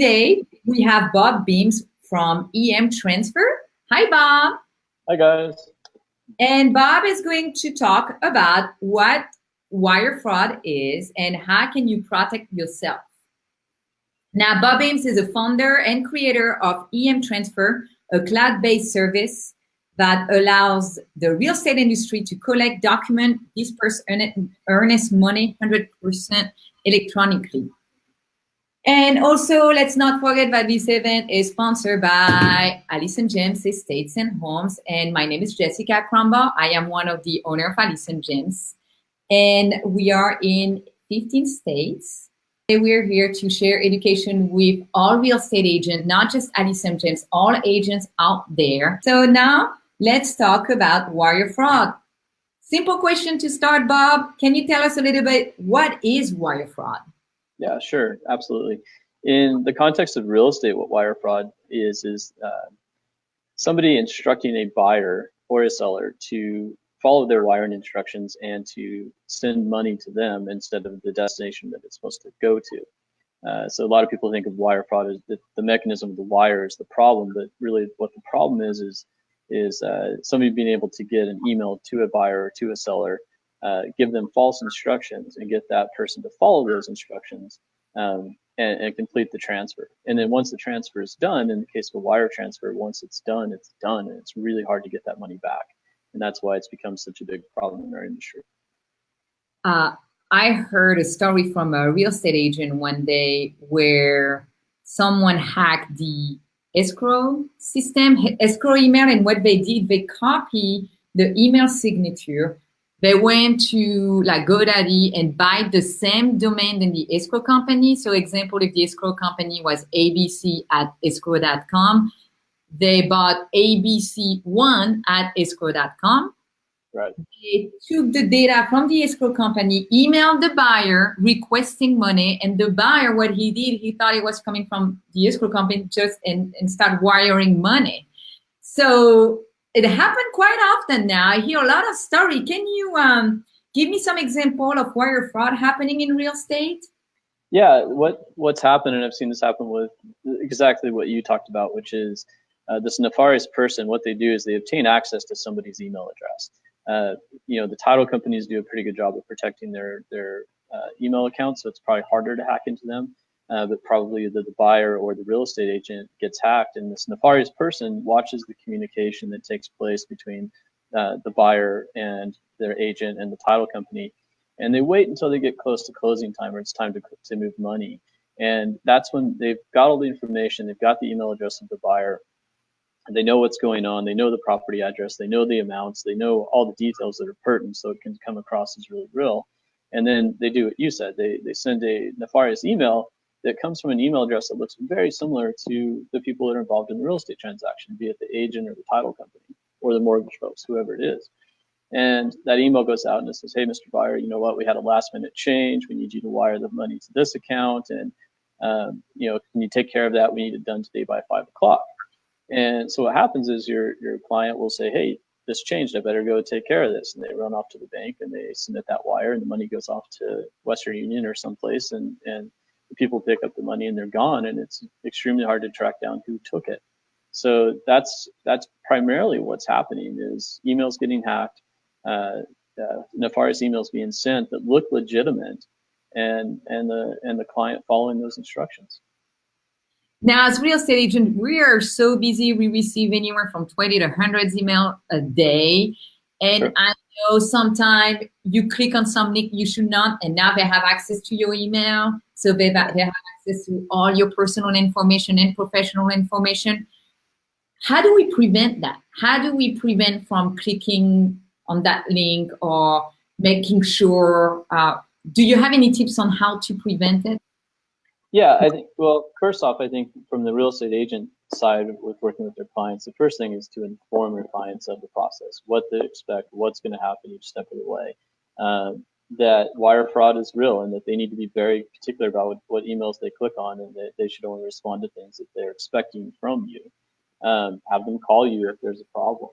Today, we have Bob Beams from EMTransfer. Hi, Bob. Hi, guys. And Bob is going to talk about what wire fraud is and how can you protect yourself. Now, Bob Beams is a founder and creator of EMTransfer, a cloud-based service that allows the real estate industry to collect, document, disperse earnest money 100% electronically. And also, let's not forget that this event is sponsored by Allison James Estates and Homes. And my name is Jessica Crumbaugh. I am one of the owners of Allison James. And we are in 15 states. And we're here to share education with all real estate agents, not just Allison James, all agents out there. So now let's talk about wire fraud. Simple question to start, Bob. Can you tell us a little bit, what is wire fraud? Yeah, sure, absolutely. In the context of real estate, what wire fraud is somebody instructing a buyer or a seller to follow their wiring instructions and to send money to them instead of the destination that it's supposed to go to. So a lot of people think of wire fraud as the mechanism of the wire is the problem, but really what the problem is somebody being able to get an email to a buyer or to a seller, give them false instructions and get that person to follow those instructions and complete the transfer. And then once the transfer is done, in the case of a wire transfer, once it's done, and it's really hard to get that money back. And that's why it's become such a big problem in our industry. I heard a story from a real estate agent one day where someone hacked the escrow system, escrow email, and what they did, they copied the email signature. They went to like GoDaddy and buy the same domain in the escrow company. So example, if the escrow company was abc@escrow.com, they bought abc1@escrow.com. Right. They took the data from the escrow company, emailed the buyer requesting money, and the buyer, what he did, he thought it was coming from the escrow company and start wiring money. So it happened quite often now. I hear a lot of story. Can you give me some example of wire fraud happening in real estate? Yeah, what's happened, and I've seen this happen with exactly what you talked about, which is this nefarious person. What they do is they obtain access to somebody's email address. The title companies do a pretty good job of protecting their email accounts, so it's probably harder to hack into them. But probably the buyer or the real estate agent gets hacked, and this nefarious person watches the communication that takes place between the buyer and their agent and the title company, and they wait until they get close to closing time or it's time to move money. And that's when they've got all the information, they've got the email address of the buyer, and they know what's going on, they know the property address, they know the amounts, they know all the details that are pertinent, so it can come across as really real. And then they do what you said, they send a nefarious email that comes from an email address that looks very similar to the people that are involved in the real estate transaction, be it the agent or the title company or the mortgage folks, whoever it is. And that email goes out and it says, hey, Mr. Buyer, you know what, we had a last minute change. We need you to wire the money to this account. And, can you take care of that? We need it done today by 5 o'clock. And so what happens is your client will say, hey, this changed, I better go take care of this. And they run off to the bank and they submit that wire and the money goes off to Western Union or someplace, and people pick up the money and they're gone, and it's extremely hard to track down who took it. So that's primarily what's happening is emails getting hacked, nefarious emails being sent that look legitimate, and the client following those instructions. Now, as real estate agent, we are so busy. We receive anywhere from 20 to 100 emails a day. And sure. I know sometimes you click on some link you should not, and now they have access to your email. So they have access to all your personal information and professional information. How do we prevent that? How do we prevent from clicking on that link or making sure, do you have any tips on how to prevent it? Yeah, I think, well, first off, I think from the real estate agent side with working with their clients, the first thing is to inform your clients of the process, what they expect, what's going to happen each step of the way. That wire fraud is real and that they need to be very particular about what emails they click on, and that they should only respond to things that they're expecting from you. Have them call you if there's a problem.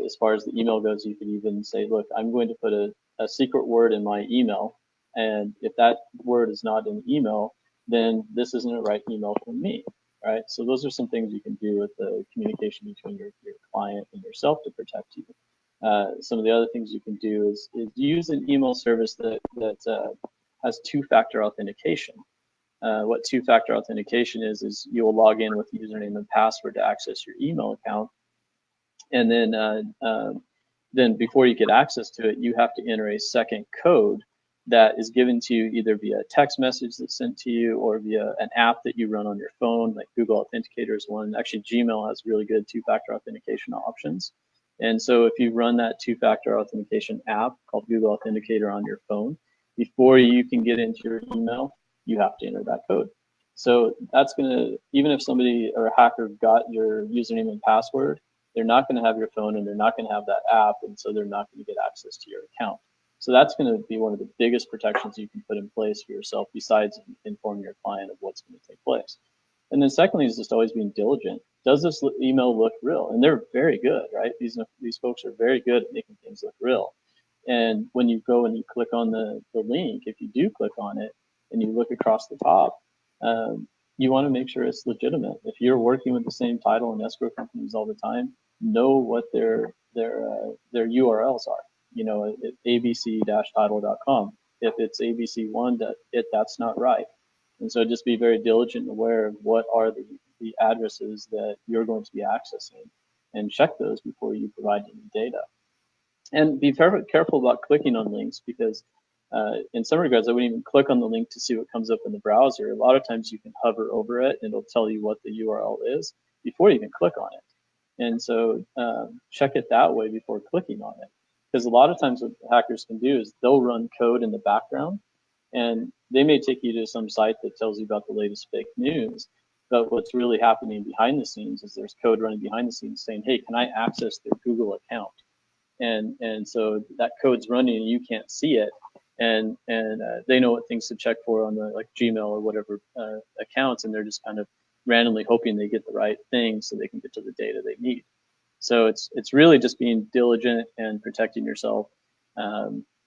As far as the email goes, you could even say, look, I'm going to put a secret word in my email, and if that word is not in the email, then this isn't a right email for me, right? So those are some things you can do with the communication between your client and yourself to protect you. Some of the other things you can do is use an email service that has two-factor authentication. What two-factor authentication is you will log in with username and password to access your email account, and then before you get access to it, you have to enter a second code that is given to you either via a text message that's sent to you or via an app that you run on your phone, like Google Authenticator is one. Actually, Gmail has really good two-factor authentication options. And so if you run that two-factor authentication app called Google Authenticator on your phone, before you can get into your email, you have to enter that code. So that's going to, even if somebody or a hacker got your username and password, they're not going to have your phone and they're not going to have that app, and so they're not going to get access to your account. So that's going to be one of the biggest protections you can put in place for yourself, besides informing your client of what's going to take place. And then secondly is just always being diligent. Does this email look real? And they're very good, right? These folks are very good at making things look real. And when you go and you click on the link, if you do click on it and you look across the top, you want to make sure it's legitimate. If you're working with the same title and escrow companies all the time, know what their URLs are. You know, abc-title.com. If it's abc1, that's not right. And so just be very diligent and aware of what are the addresses that you're going to be accessing, and check those before you provide any data. And be careful about clicking on links, because in some regards, I wouldn't even click on the link to see what comes up in the browser. A lot of times you can hover over it and it'll tell you what the URL is before you can click on it. And so check it that way before clicking on it. Because a lot of times what hackers can do is they'll run code in the background, and they may take you to some site that tells you about the latest fake news. But what's really happening behind the scenes is there's code running behind the scenes saying, hey, can I access their Google account? And so that code's running and you can't see it. And they know what things to check for on the like Gmail or whatever accounts, and they're just kind of randomly hoping they get the right thing so they can get to the data they need. So it's really just being diligent and protecting yourself,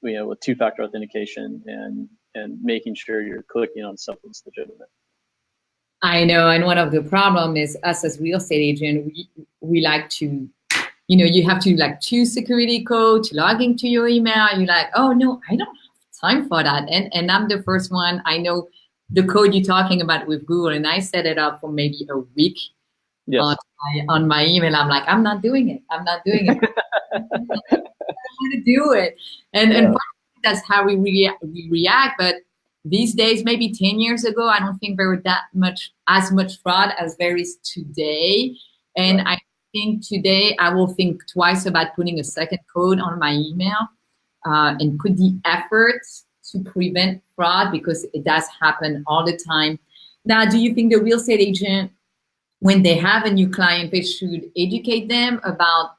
with two-factor authentication and making sure you're clicking on something that's legitimate. I know, and one of the problem is us as real estate agent, we like to, you have to like choose security code to log into your email. You're like, oh no, I don't have time for that. And I'm the first one. I know the code you're talking about with Google, and I set it up for maybe a week. Yes. On my email. I'm like, I'm not doing it. I'm not doing it. I don't want to do it. And that's how we react. But these days, maybe 10 years ago, I don't think there were as much fraud as there is today. And I think today I will think twice about putting a second code on my email and put the effort to prevent fraud, because it does happen all the time. Now, do you think the real estate agent, when they have a new client, they should educate them about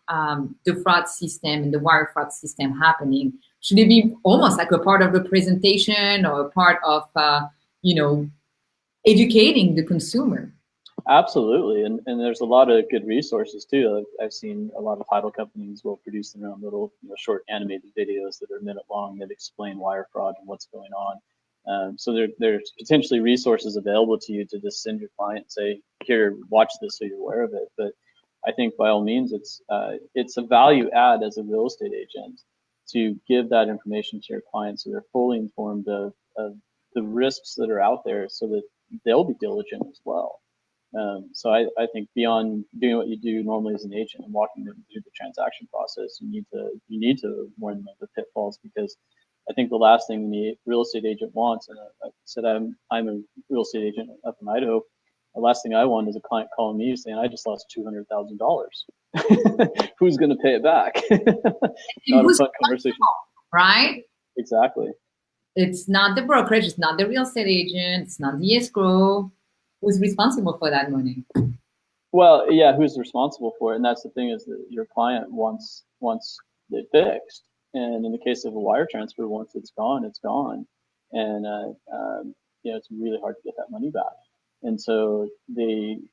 the fraud system and the wire fraud system happening? Should it be almost like a part of the presentation or a part of, educating the consumer? Absolutely, and there's a lot of good resources too. I've seen a lot of title companies will produce their own little short animated videos that are a minute long that explain wire fraud and what's going on. So there's potentially resources available to you to just send your client and say, here, watch this so you're aware of it. But I think by all means, it's a value add as a real estate agent to give that information to your clients so they're fully informed of the risks that are out there, so that they'll be diligent as well. So I think beyond doing what you do normally as an agent and walking them through the transaction process, you need to warn them of the pitfalls, because I think the last thing the real estate agent wants, and I said I'm a real estate agent up in Idaho, the last thing I want is a client calling me saying, I just lost $200,000. Who's going to pay it back? Not a fun conversation. Right? Exactly. It's not the brokerage, it's not the real estate agent, it's not the escrow. Who's responsible for that money? Well, yeah, who's responsible for it? And that's the thing, is that your client wants it fixed. And in the case of a wire transfer, once it's gone, it's gone. And it's really hard to get that money back. And so we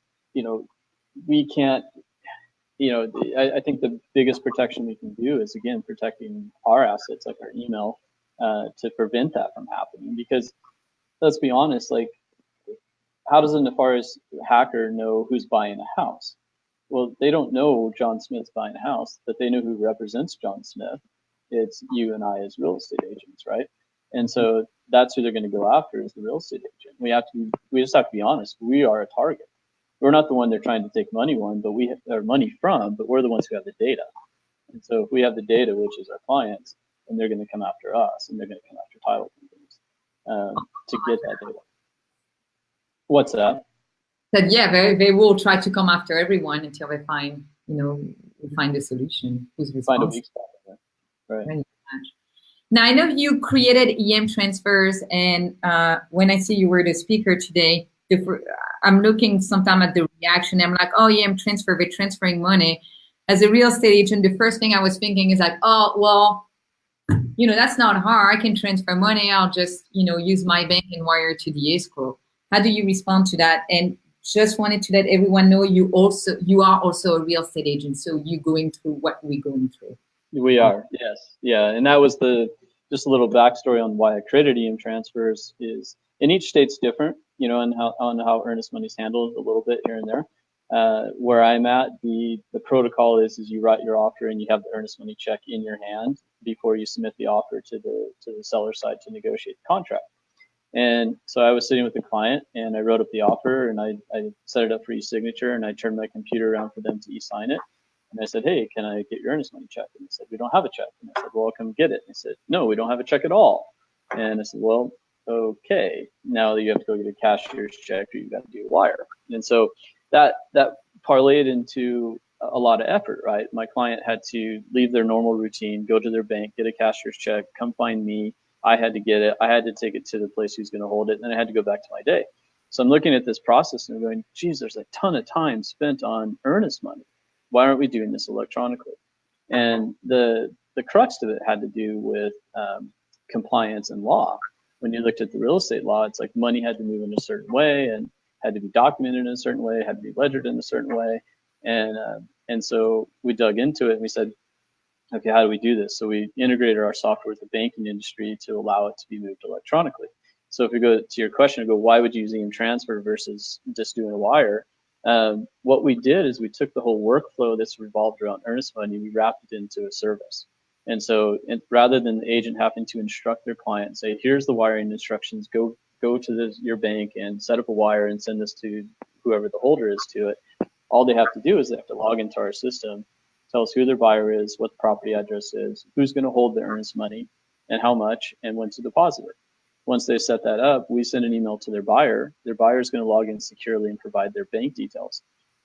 can't, I think the biggest protection we can do is, again, protecting our assets, like our email, to prevent that from happening. Because let's be honest, like, how does a nefarious hacker know who's buying a house? Well, they don't know John Smith's buying a house, but they know who represents John Smith. It's you and I as real estate agents, right? And so that's who they're going to go after, is the real estate agent. We just have to be honest. We are a target. We're not the one they're trying to take money from, but we're the ones who have the data. And so if we have the data, which is our clients, then they're going to come after us, and they're going to come after title companies to get that data. What's that? That yeah, they will try to come after everyone until they find, find a solution. Who's responsible? Find a weak spot. Right. Now I know you created EMTransfers, and when I see you were the speaker today, I'm looking sometime at the reaction. I'm like, oh, EMTransfer, they're transferring money. As a real estate agent, the first thing I was thinking is like, oh, well, that's not hard. I can transfer money. I'll just, use my bank and wire to the escrow. How do you respond to that? And just wanted to let everyone know you are also a real estate agent. So you're going through what we're going through. We are, yes. Yeah. And that was just a little backstory on why I created EMTransfers is, and each state's different, on how earnest money is handled a little bit here and there. Where I'm at, the protocol is you write your offer and you have the earnest money check in your hand before you submit the offer to the seller side to negotiate the contract. And so I was sitting with the client and I wrote up the offer and I set it up for e-signature and I turned my computer around for them to e-sign it. And I said, hey, can I get your earnest money check? And they said, we don't have a check. And I said, well, I'll come get it. And they said, no, we don't have a check at all. And I said, well, okay, now you have to go get a cashier's check or you've got to do a wire. And so that parlayed into a lot of effort, right? My client had to leave their normal routine, go to their bank, get a cashier's check, come find me. I had to get it. I had to take it to the place who's going to hold it. And then I had to go back to my day. So I'm looking at this process and I'm going, geez, there's a ton of time spent on earnest money. Why aren't we doing this electronically? And the crux of it had to do with compliance and law. When you looked at the real estate law, it's like money had to move in a certain way and had to be documented in a certain way, had to be ledgered in a certain way. And so we dug into it and we said, okay, how do we do this? So we integrated our software with the banking industry to allow it to be moved electronically. So if we go to your question, why would you use EMTransfer versus just doing a wire? What we did is we took the whole workflow that's revolved around earnest money, we wrapped it into a service. And so rather than the agent having to instruct their client and say, here's the wiring instructions, go to your bank and set up a wire and send this to whoever the holder is to it, all they have to do is they have to log into our system, tell us who their buyer is, what the property address is, who's going to hold the earnest money, and how much, and when to deposit it. Once they set that up, we send an email to their buyer. Their buyer is going to log in securely and provide their bank details.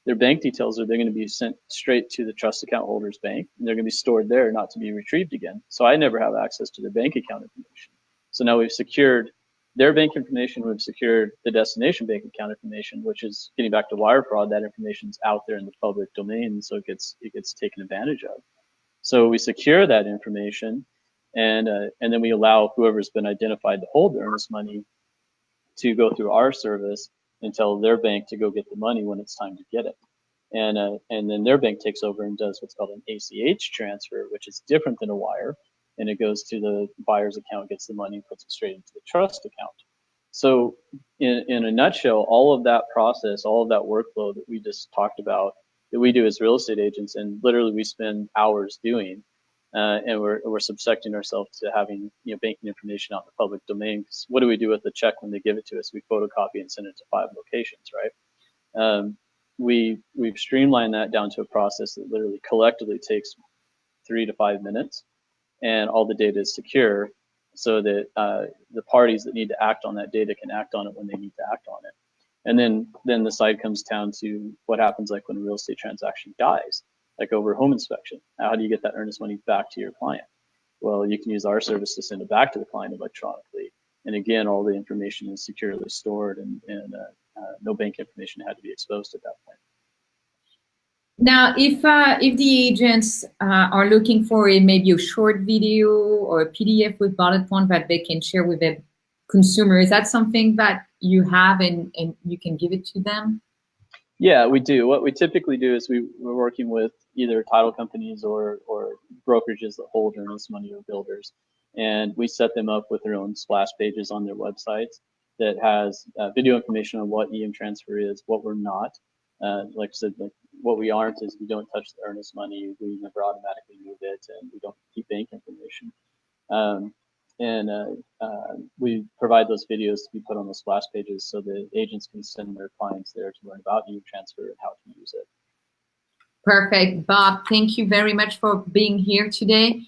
Their bank details they're going to be sent straight to the trust account holder's bank, and they're going to be stored there, not to be retrieved again. So I never have access to their bank account information. So now we've secured their bank information, we've secured the destination bank account information, which is getting back to wire fraud. That information is out there in the public domain, so it gets taken advantage of. So we secure that information, and then we allow whoever's been identified to hold the earnest money to go through our service and tell their bank to go get the money when it's time to get it. And then their bank takes over and does what's called an ACH transfer, which is different than a wire. And it goes to the buyer's account, gets the money, puts it straight into the trust account. So in a nutshell, all of that process, all of that workflow that we just talked about, that we do as real estate agents, and literally we spend hours doing, and we're subjecting ourselves to having banking information out in the public domain. Because what do we do with the check when they give it to us? We photocopy and send it to 5 locations, right? We've streamlined that down to a process that literally collectively takes 3 to 5 minutes, and all the data is secure, so that the parties that need to act on that data can act on it when they need to act on it. And then the side comes down to what happens like when a real estate transaction dies, like over home inspection. How do you get that earnest money back to your client? Well, you can use our service to send it back to the client electronically. And again, all the information is securely stored, and no bank information had to be exposed at that point. Now, if the agents are looking for maybe a short video or a PDF with bullet points that they can share with the consumer, is that something that you have and you can give it to them? Yeah, we do. What we typically do is we're working with either title companies or brokerages that hold earnest money or builders, and we set them up with their own splash pages on their websites that has video information on what EMTransfer is, what we're not. Like I said, like what we aren't is we don't touch the earnest money, we never automatically move it, and we don't keep bank information. We provide those videos to be put on the splash pages so the agents can send their clients there to learn about EMTransfer and how to use it. Perfect. Bob, thank you very much for being here today.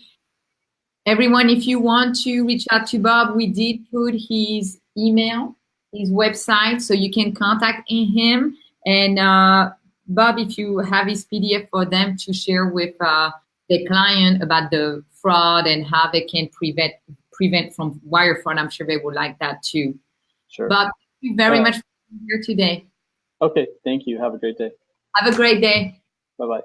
Everyone, if you want to reach out to Bob, we did put his email, his website, so you can contact him. And Bob, if you have his PDF for them to share with the client about the fraud and how they can prevent from wire fraud, I'm sure they would like that too. Sure. Bob, thank you very much for being here today. Okay, thank you. Have a great day. Have a great day. Bye-bye.